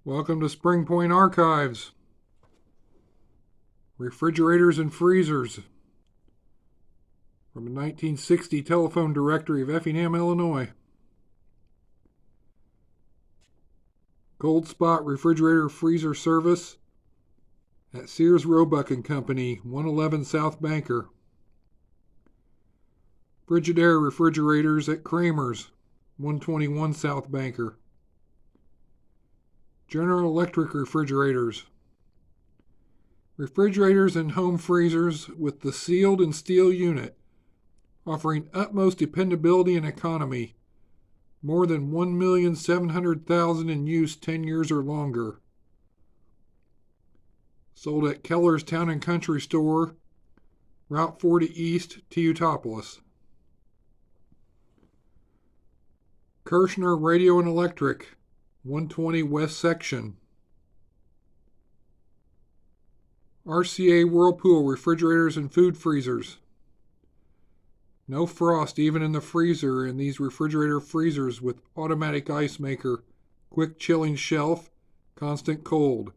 Welcome to Spring Point Archives. Refrigerators and freezers. From a 1960 telephone directory of Effingham, Illinois. Cold Spot Refrigerator Freezer Service at Sears Roebuck & Company, 111 South Banker. Frigidaire Refrigerators at Kramer's, 121 South Banker. General Electric Refrigerators. Refrigerators and home freezers with the sealed and steel unit, offering utmost dependability and economy. More than 1,700,000 in use 10 years or longer. Sold at Keller's Town and Country Store, Route 40 East, Teotopolis. Kirshner Radio and Electric, 120 West Section. RCA Whirlpool Refrigerators and Food Freezers. No frost even in the freezer in these refrigerator freezers with automatic ice maker, quick chilling shelf, constant cold.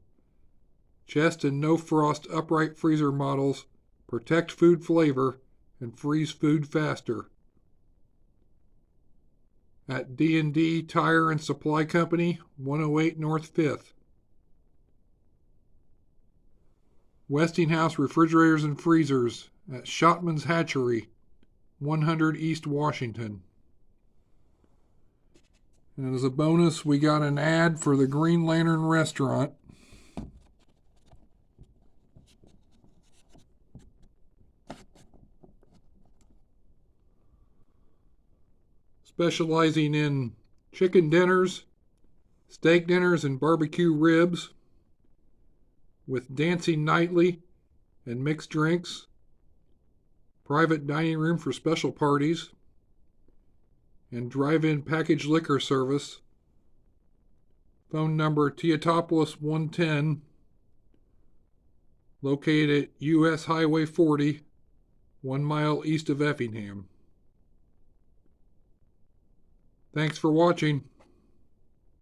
Chest and no frost upright freezer models protect food flavor and freeze food faster. At D&D Tire and Supply Company, 108 North 5th. Westinghouse Refrigerators and Freezers at Shotman's Hatchery, 100 East Washington. And as a bonus, we got an ad for the Green Lantern Restaurant. Specializing in chicken dinners, steak dinners, and barbecue ribs, with dancing nightly and mixed drinks, private dining room for special parties, and drive-in packaged liquor service. Phone number Teotopolis 110, located at U.S. Highway 40, 1 mile east of Effingham. Thanks for watching.